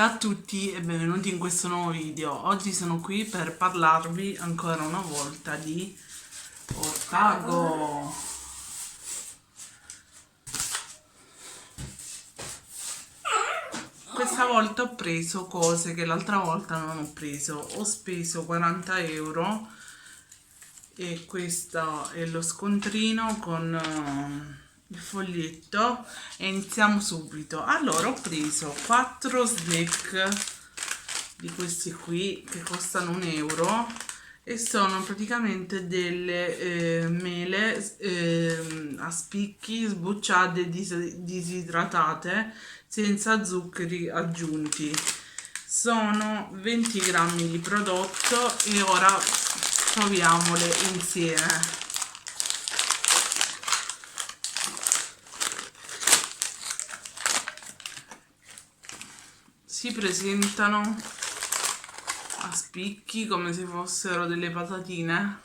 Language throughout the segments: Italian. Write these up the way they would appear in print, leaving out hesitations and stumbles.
Ciao a tutti e benvenuti in questo nuovo video. Oggi sono qui per parlarvi ancora una volta di Ortago. Questa volta ho preso cose che l'altra volta non ho preso. Ho speso 40 euro e questo è lo scontrino con il foglietto e iniziamo subito. Allora ho preso 4 snack di questi qui che costano 1 euro e sono praticamente delle mele a spicchi sbucciate e disidratate senza zuccheri aggiunti. Sono 20 grammi di prodotto e ora proviamole insieme. Si presentano a spicchi come se fossero delle patatine.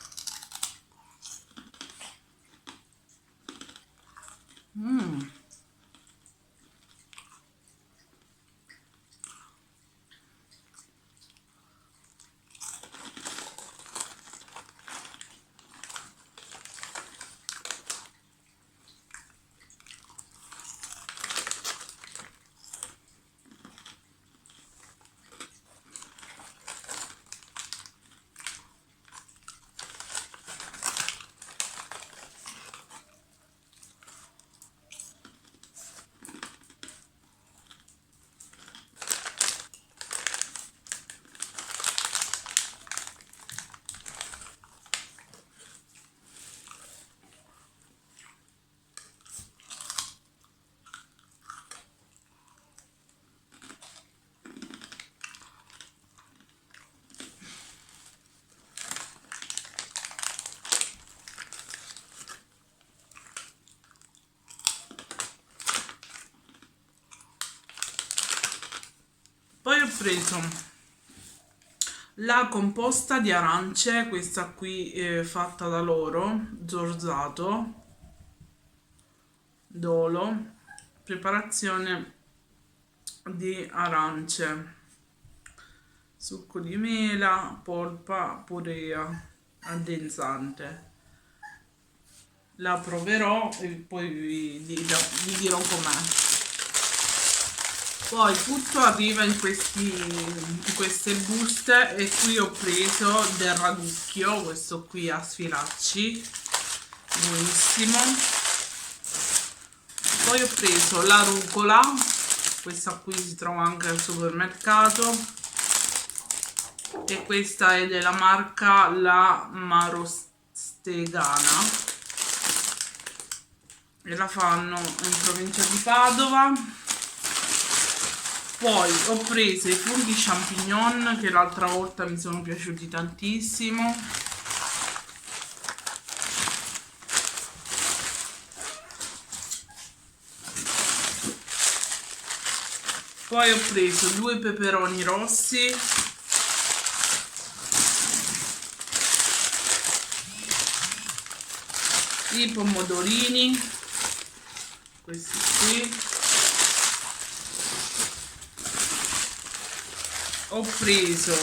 Poi ho preso la composta di arance, questa qui fatta da loro, Zorzato, Dolo, preparazione di arance, succo di mela, polpa, purea, addensante. La proverò e poi vi dirò com'è. Poi tutto arriva in queste buste e qui ho preso del raducchio, questo qui a sfilacci, buonissimo. Poi ho preso la rucola, questa qui si trova anche al supermercato e questa è della marca La Marostegana e la fanno in provincia di Padova. Poi ho preso i funghi champignon che l'altra volta mi sono piaciuti tantissimo. Poi ho preso 2 peperoni rossi. I pomodorini, questi qui. Ho preso,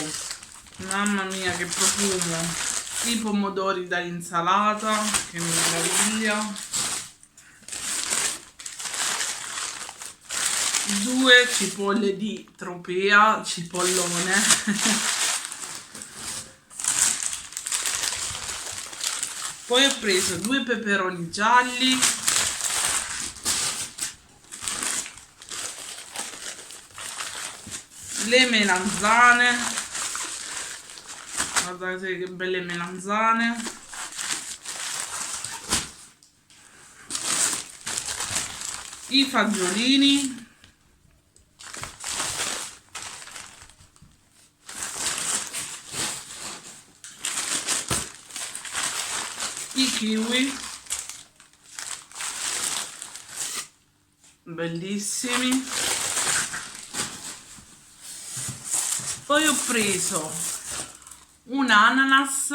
mamma mia che profumo, i pomodori dall'insalata, che meraviglia, 2 cipolle di Tropea, cipollone, poi ho preso 2 peperoni gialli, le melanzane, guardate che belle melanzane, i fagiolini, i kiwi, bellissimi. Poi ho preso un ananas,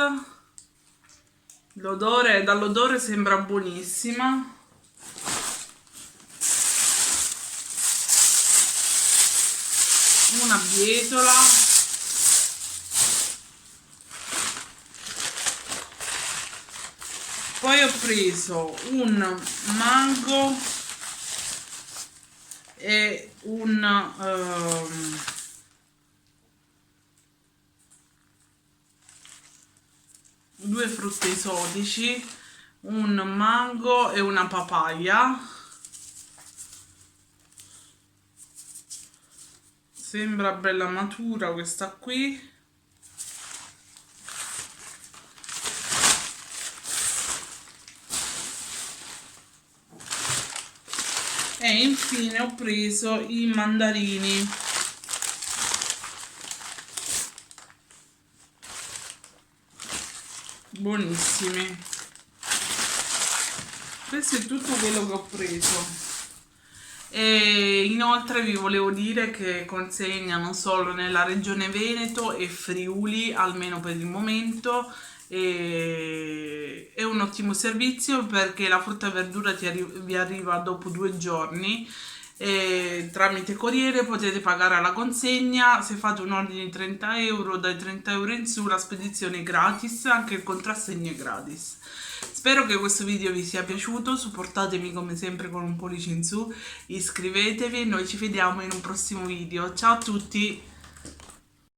dall'odore sembra buonissima. una bietola, poi ho preso un mango e due frutti esotici, un mango e una papaya. Sembra bella matura questa qui. E infine ho preso i mandarini. Buonissimi. Questo è tutto quello che ho preso. E inoltre vi volevo dire che consegnano solo nella regione Veneto e Friuli, almeno per il momento. E è un ottimo servizio perché la frutta e verdura vi arriva dopo 2 giorni. E tramite corriere potete pagare alla consegna. Se fate un ordine di 30 euro, dai 30 euro in su la spedizione è gratis, anche il contrassegno è gratis. Spero che questo video vi sia piaciuto, supportatemi come sempre con un pollice in su, iscrivetevi e noi ci vediamo in un prossimo video. Ciao a tutti!